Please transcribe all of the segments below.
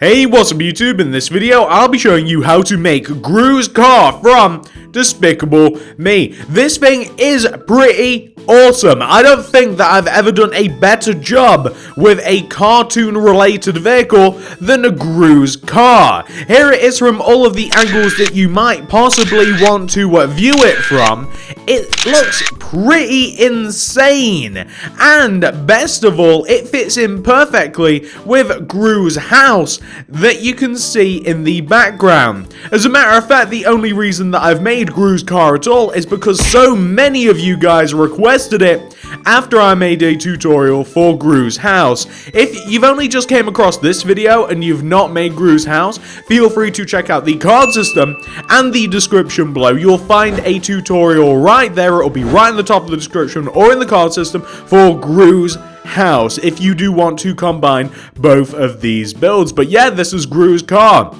Hey, what's up YouTube? In this video, I'll be showing you how to make Grus car from Despicable Me. This thing is pretty awesome. I don't think that I've ever done a better job with a cartoon-related vehicle than a Grus car. Here it is from all of the angles that you might possibly want to view it from. It looks pretty insane, and best of all, it fits in perfectly with Grus' house that you can see in the background. As a matter of fact, the only reason that I've made Grus' car at all is because so many of you guys requested it after I made a tutorial for Grus' house. If you've only just came across this video and you've not made Grus' house, feel free to check out the card system and the description below. You'll find a tutorial right there. It'll be right in the top of the description or in the card system for Grus' house if you do want to combine both of these builds. But yeah, this is Grus' car.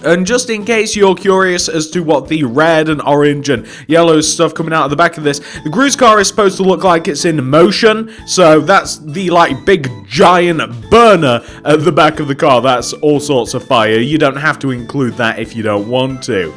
And just in case you're curious as to what the red and orange and yellow stuff coming out of the back of this, the Grus car is supposed to look like it's in motion. So that's the big giant burner at the back of the car. That's all sorts of fire. You don't have to include that if you don't want to.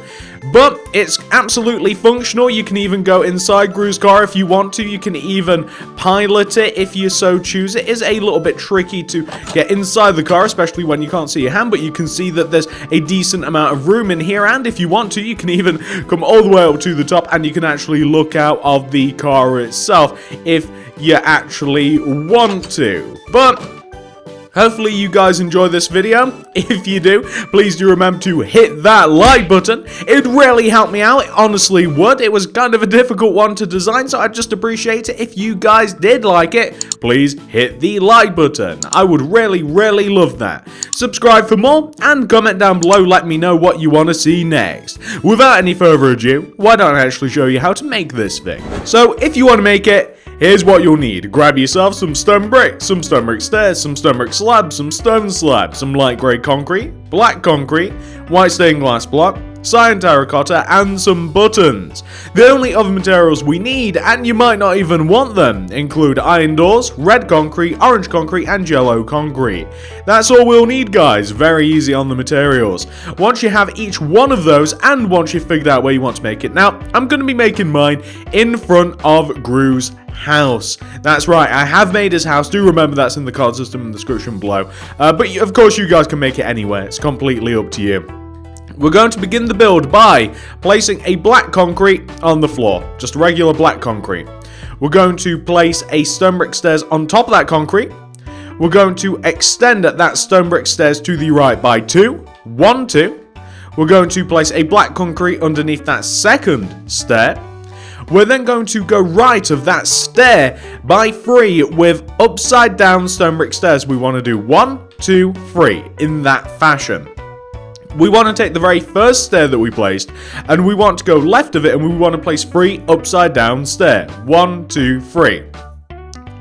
But it's absolutely functional. You can even go inside Grus' car if you want to. You can even pilot it if you so choose. It is a little bit tricky to get inside the car, especially when you can't see your hand, but you can see that there's a decent amount of room in here, and if you want to, you can even come all the way up to the top and you can actually look out of the car itself if you actually want to. But hopefully you guys enjoy this video. If you do, please do remember to hit that like button. It'd really help me out. It honestly would. It was kind of a difficult one to design, so I'd just appreciate it if you guys did like it. Please hit the like button. I would really love that. Subscribe for more and comment down below. Let me know what you want to see next. Without any further ado, why don't I actually show you how to make this thing? So if you want to make it, here's what you'll need. Grab yourself some stone bricks, some stone brick stairs, some stone brick slabs, some stone slabs, some light grey concrete, black concrete, white stained glass block, cyan terracotta, and some buttons. The only other materials we need, and you might not even want them, include iron doors, red concrete, orange concrete, and yellow concrete. That's all we'll need, guys. Very easy on the materials. Once you have each one of those, and once you've figured out where you want to make it, now, I'm going to be making mine in front of Grus' house. That's right, I have made his house. Do remember that's in the card system in the description below. But of course you guys can make it anywhere. It's completely up to you. We're going to begin the build by placing a black concrete on the floor. Just regular black concrete. We're going to place a stone brick stairs on top of that concrete. We're going to extend that stone brick stairs to the right by 2. 1, 2. We're going to place a black concrete underneath that second stair. We're then going to go right of that stair by 3 with upside down stone brick stairs. We want to do 1, 2, 3 in that fashion. We want to take the very first stair that we placed and we want to go left of it and we want to place 3 upside down stairs. 1, 2, 3.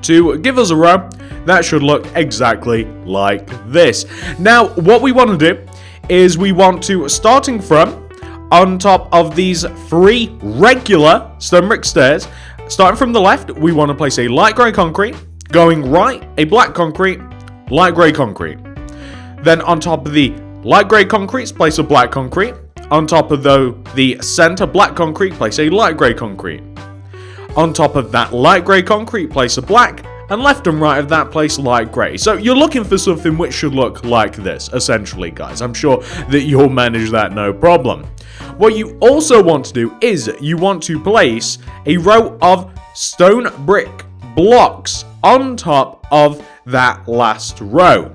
To give us a row that should look exactly like this. Now what we want to do is we want to, starting from on top of these 3 regular stone brick stairs, starting from the left, we want to place a light grey concrete, going right, a black concrete, light grey concrete. Then on top of the light grey concrete, place a black concrete. On top of the center black concrete, place a light grey concrete. On top of that light grey concrete, place a black, and left and right of that, place light grey. So you're looking for something which should look like this, essentially, guys. I'm sure that you'll manage that no problem. What you also want to do is you want to place a row of stone brick blocks on top of that last row.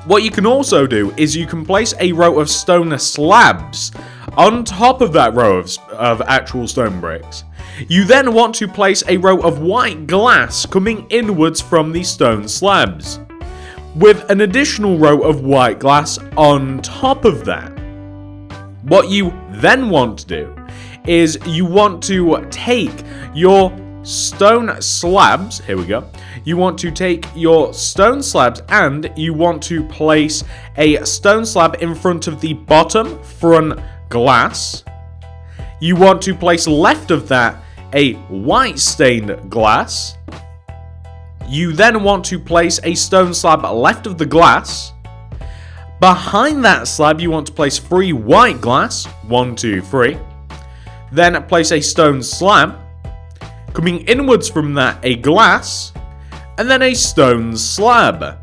What you can also do is you can place a row of stone slabs on top of that row of actual stone bricks. You then want to place a row of white glass coming inwards from the stone slabs, with an additional row of white glass on top of that. What you then want to do is you want to take your stone slabs, here we go, you want to take your stone slabs and you want to place a stone slab in front of the bottom front glass. You want to place left of that a white stained glass. You then want to place a stone slab left of the glass. Behind that slab, you want to place 3 white glass. 1, 2, 3. Then place a stone slab. Coming inwards from that, a glass. And then a stone slab.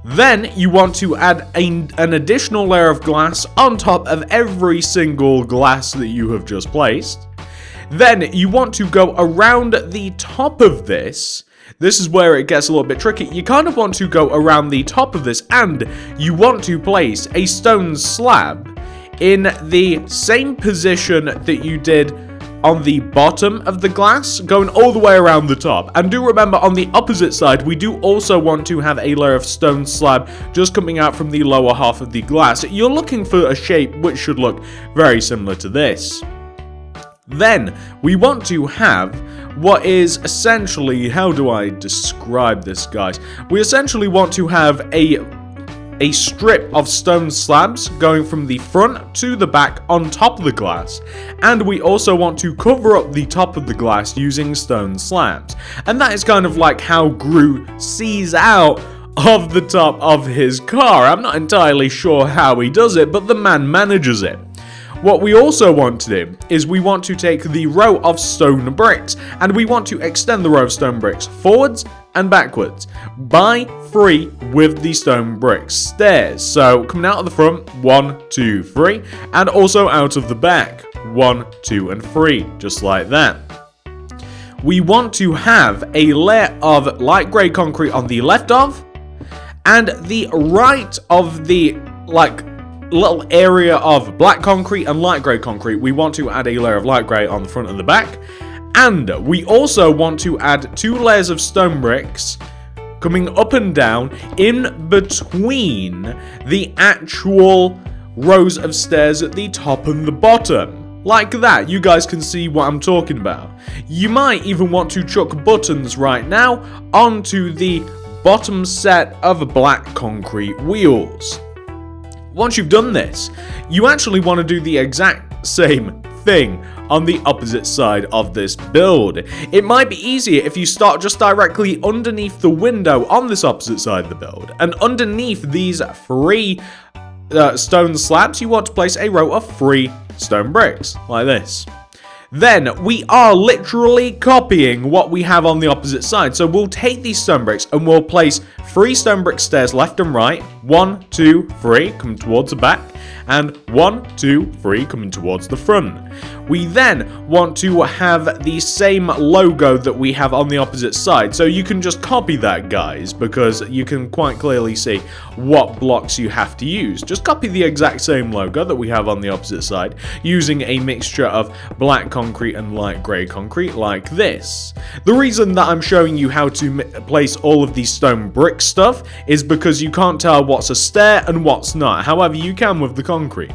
Then you want to add an additional layer of glass on top of every single glass that you have just placed. Then you want to go around the top of this. This is where it gets a little bit tricky. You kind of want to go around the top of this, and you want to place a stone slab in the same position that you did on the bottom of the glass, going all the way around the top. And do remember, on the opposite side, we do also want to have a layer of stone slab just coming out from the lower half of the glass. You're looking for a shape which should look very similar to this. Then we want to have what is essentially, how do I describe this, guys? We essentially want to have a strip of stone slabs going from the front to the back on top of the glass, and we also want to cover up the top of the glass using stone slabs. And that is kind of like how Gru sees out of the top of his car. I'm not entirely sure how he does it, but the man manages it. What we also want to do is we want to take the row of stone bricks, and we want to extend the row of stone bricks forwards and backwards by 3 with the stone brick stairs. So coming out of the front, 1, 2, 3, and also out of the back, 1, 2, and 3, just like that. We want to have a layer of light grey concrete on the left of, and the right of the little area of black concrete and light grey concrete. We want to add a layer of light grey on the front and the back. And we also want to add 2 layers of stone bricks coming up and down in between the actual rows of stairs at the top and the bottom. Like that. You guys can see what I'm talking about. You might even want to chuck buttons right now onto the bottom set of black concrete wheels. Once you've done this, you actually want to do the exact same thing on the opposite side of this build. It might be easier if you start just directly underneath the window on this opposite side of the build. And underneath these 3 stone slabs, you want to place a row of 3 stone bricks, like this. Then we are literally copying what we have on the opposite side. So we'll take these stone bricks and we'll place 3 stone brick stairs left and right. 1, 2, 3 coming towards the back, and 1, 2, 3 coming towards the front. We then want to have the same logo that we have on the opposite side. So you can just copy that, guys, because you can quite clearly see what blocks you have to use. Just copy the exact same logo that we have on the opposite side using a mixture of black concrete and light grey concrete like this. The reason that I'm showing you how to place all of these stone brick stuff is because you can't tell what's a stair and what's not. However, you can with the concrete.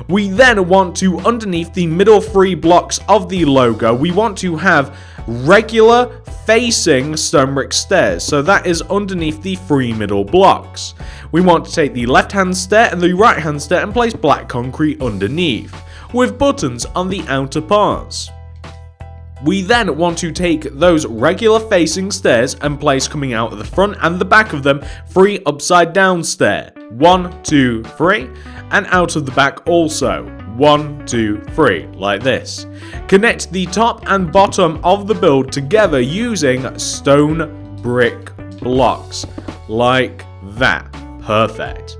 We then want to, underneath the middle 3 blocks of the logo, we want to have regular facing stone brick stairs. So that is underneath the 3 middle blocks. We want to take the left hand stair and the right hand stair and place black concrete underneath, with buttons on the outer parts. We then want to take those regular facing stairs and place, coming out of the front and the back of them, 3 upside down stairs. 1, 2, 3, and out of the back also. 1, 2, 3, like this. Connect the top and bottom of the build together using stone brick blocks, like that. Perfect.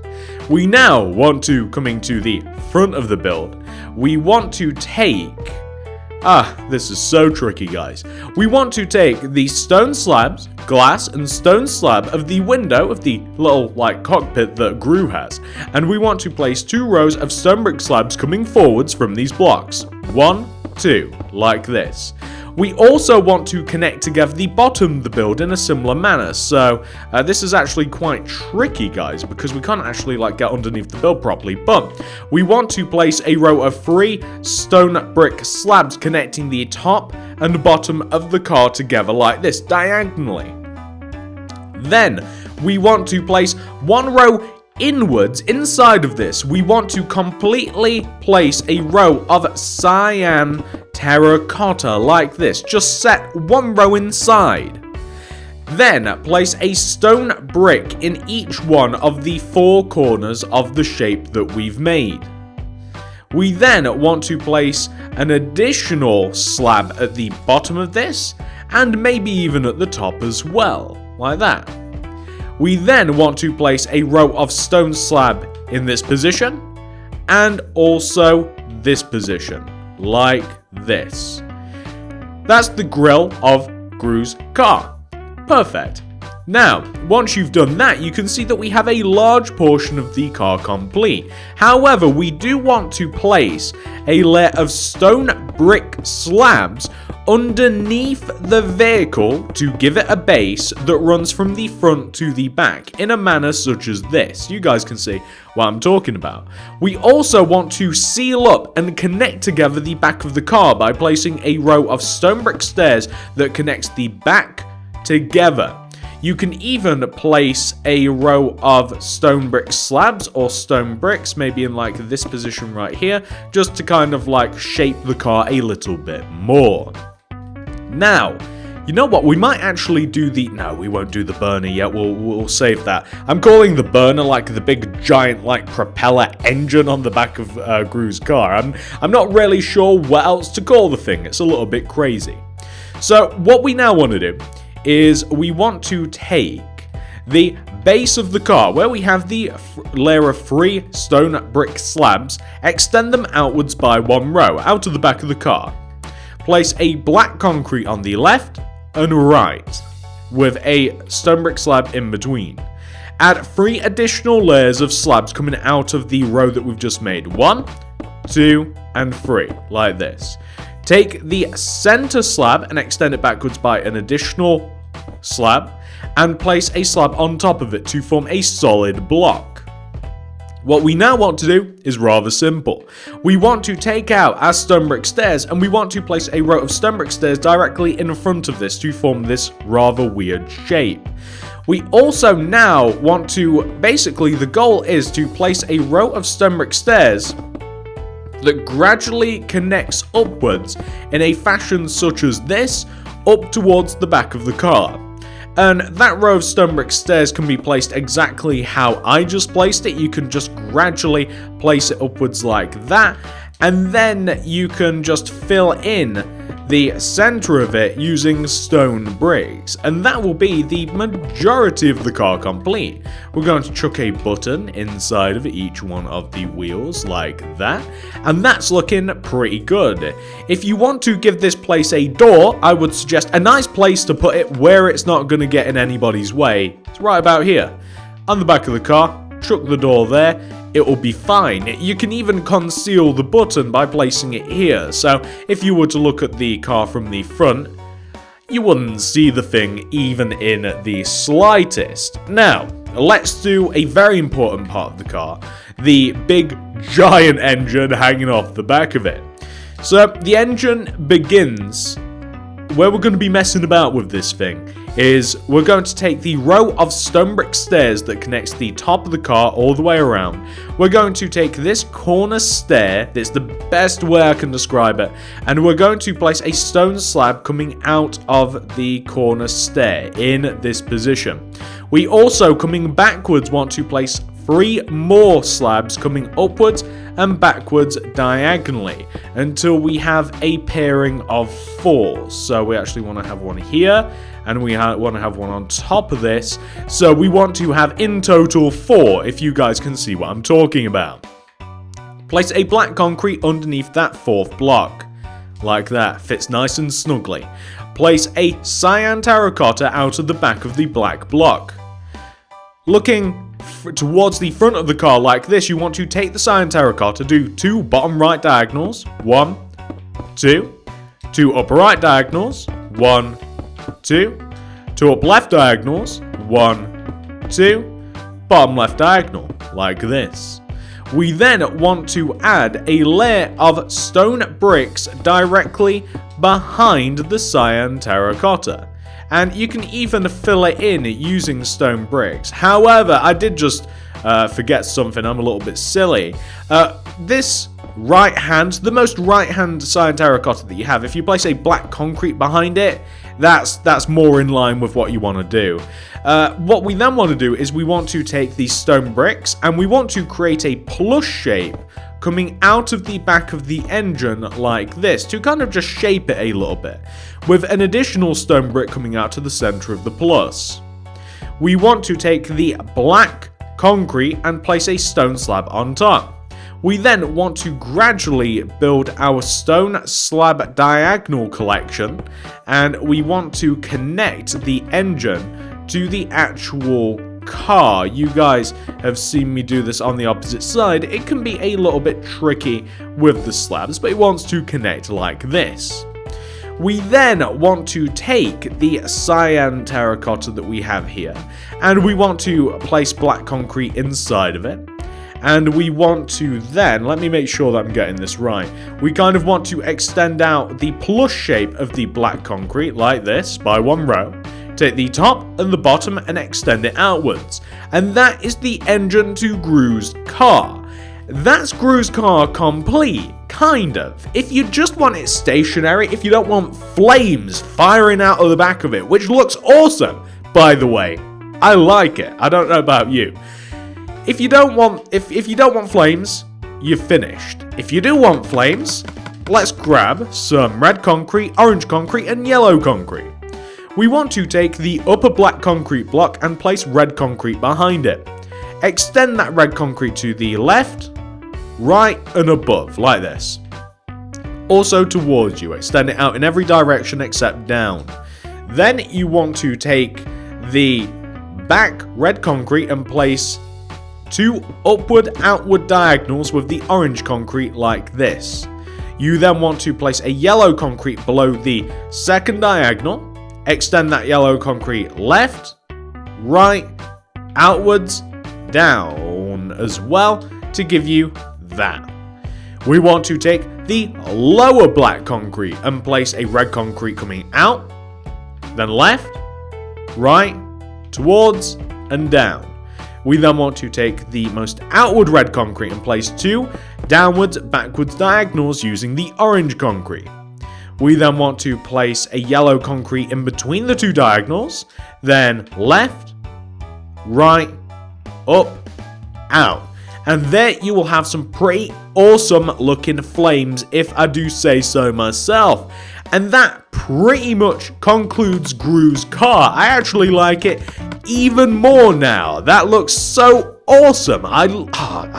We now want to, coming to the front of the build, we want to take... this is so tricky, guys. We want to take the stone slabs, glass and stone slab of the window of the little, cockpit that Gru has. And we want to place 2 rows of stone brick slabs coming forwards from these blocks. 1, 2, like this. We also want to connect together the bottom of the build in a similar manner. So this is actually quite tricky, guys, because we can't actually get underneath the build properly. But we want to place a row of 3 stone brick slabs connecting the top and bottom of the car together like this, diagonally. Then we want to place 1 row inwards inside of this. We want to completely place a row of cyan terracotta like this. Just set 1 row inside. Then place a stone brick in each one of the 4 corners of the shape that we've made. We then want to place an additional slab at the bottom of this, and maybe even at the top as well, like that. We then want to place a row of stone slab in this position, and also this position, like this. That's the grill of Grus' car. Perfect. Now, once you've done that, you can see that we have a large portion of the car complete. However, we do want to place a layer of stone brick slabs underneath the vehicle to give it a base that runs from the front to the back in a manner such as this. You guys can see what I'm talking about. We also want to seal up and connect together the back of the car by placing a row of stone brick stairs that connects the back together. You can even place a row of stone brick slabs or stone bricks, maybe in like this position right here, just to kind of like shape the car a little bit more. Now, you know what? We might actually do the... No, we won't do the burner yet. We'll save that. I'm calling the burner like the big giant like propeller engine on the back of Grus' car. I'm not really sure what else to call the thing. It's a little bit crazy. So what we now want to do is we want to take the base of the car where we have the layer of 3 stone brick slabs, extend them outwards by 1 row out of the back of the car. Place a black concrete on the left and right with a stone brick slab in between. Add 3 additional layers of slabs coming out of the row that we've just made. 1, 2, and 3, like this. Take the center slab and extend it backwards by an additional slab and place a slab on top of it to form a solid block. What we now want to do is rather simple. We want to take out our stone brick stairs and we want to place a row of stone brick stairs directly in front of this to form this rather weird shape. We also now want to, basically the goal is to place a row of stone brick stairs that gradually connects upwards in a fashion such as this up towards the back of the car. And that row of stone brick stairs can be placed exactly how I just placed it. You can just gradually place it upwards like that, and then you can just fill in the center of it using stone bricks, and that will be the majority of the car complete. We're going to chuck a button inside of each one of the wheels like that, and that's looking pretty good. If you want to give this place a door, I would suggest a nice place to put it where it's not going to get in anybody's way. It's right about here on the back of the car. Chuck the door there. It will be fine. You can even conceal the button by placing it here, so if you were to look at the car from the front, you wouldn't see the thing even in the slightest. Now, let's do a very important part of the car, the big giant engine hanging off the back of it. So the engine begins, where we're going to be messing about with this thing is we're going to take the row of stone brick stairs that connects the top of the car all the way around. We're going to take this corner stair, that's the best way I can describe it, and we're going to place a stone slab coming out of the corner stair in this position. We also, coming backwards, want to place 3 more slabs coming upwards and backwards diagonally until we have a pairing of 4. So we actually want to have one here, and we want to have one on top of this. So we want to have in total 4, if you guys can see what I'm talking about. Place a black concrete underneath that 4th block. Like that, fits nice and snugly. Place a cyan terracotta out of the back of the black block. Looking towards the front of the car like this, you want to take the cyan terracotta, do 2 bottom right diagonals, 1, 2, 2 upper right diagonals, 1, 2, 2 up left diagonals, 1, 2, bottom left diagonal, like this. We then want to add a layer of stone bricks directly behind the cyan terracotta. And you can even fill it in using stone bricks. However, I did just forget something. I'm a little bit silly. This right hand, the most right hand cyan terracotta that you have, if you place a black concrete behind it, that's more in line with what you want to do. What we then want to do is we want to take these stone bricks and we want to create a plus shape coming out of the back of the engine like this, to kind of just shape it a little bit, with an additional stone brick coming out to the center of the plus. We want to take the black concrete and place a stone slab on top. We then want to gradually build our stone slab diagonal collection, and we want to connect the engine to the actual car. You guys have seen me do this on the opposite side. It can be a little bit tricky with the slabs, but it wants to connect like this. We then want to take the cyan terracotta that we have here, and we want to place black concrete inside of it. And we want to then, let me make sure that I'm getting this right, we kind of want to extend out the plus shape of the black concrete like this by one row. Take the top and the bottom and extend it outwards. And that is the engine to Grus' car. That's Grus' car complete, kind of. If you just want it stationary, if you don't want flames firing out of the back of it, which looks awesome, by the way. I like it. I don't know about you. If you don't want flames, you're finished. If you do want flames, let's grab some red concrete, orange concrete, and yellow concrete. We want to take the upper black concrete block and place red concrete behind it. Extend that red concrete to the left, right, and above, like this. Also towards you, extend it out in every direction except down. Then you want to take the back red concrete and place two upward-outward diagonals with the orange concrete like this. You then want to place a yellow concrete below the second diagonal. Extend that yellow concrete left, right, outwards, down as well to give you that. We want to take the lower black concrete and place a red concrete coming out, then left, right, towards, and down. We then want to take the most outward red concrete and place two downwards, backwards diagonals using the orange concrete. We then want to place a yellow concrete in between the two diagonals, then left, right, up, out. And there you will have some pretty awesome looking flames, if I do say so myself. And that pretty much concludes Grus' car. I actually like it even more now. That looks so awesome. I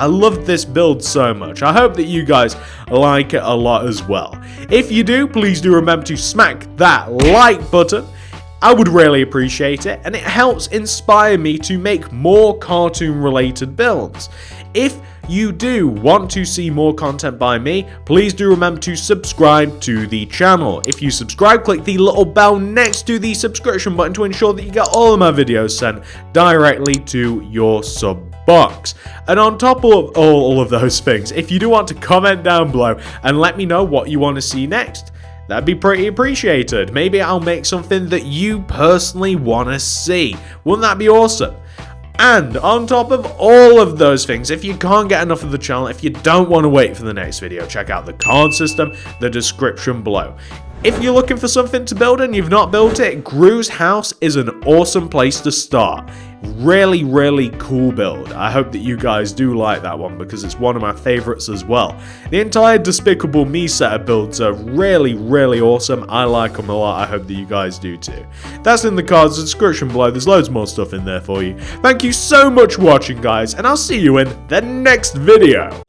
love this build so much. I hope that you guys like it a lot as well. If you do, please do remember to smack that like button. I would really appreciate it, and it helps inspire me to make more cartoon related builds. If you do want to see more content by me, please do remember to subscribe to the channel. If you subscribe, click the little bell next to the subscription button to ensure that you get all of my videos sent directly to your sub box. And on top of all of those things, if you do want to comment down below and let me know what you want to see next, that'd be pretty appreciated. Maybe I'll make something that you personally want to see. Wouldn't that be awesome? And on top of all of those things, if you can't get enough of the channel, if you don't want to wait for the next video, check out the card system, the description below. If you're looking for something to build and you've not built it, Grus' house is an awesome place to start. Really, really cool build. I hope that you guys do like that one because it's one of my favorites as well. The entire Despicable Me set of builds are really, really awesome. I like them a lot. I hope that you guys do too. That's in the cards description below. There's loads more stuff in there for you. Thank you so much for watching, guys, and I'll see you in the next video.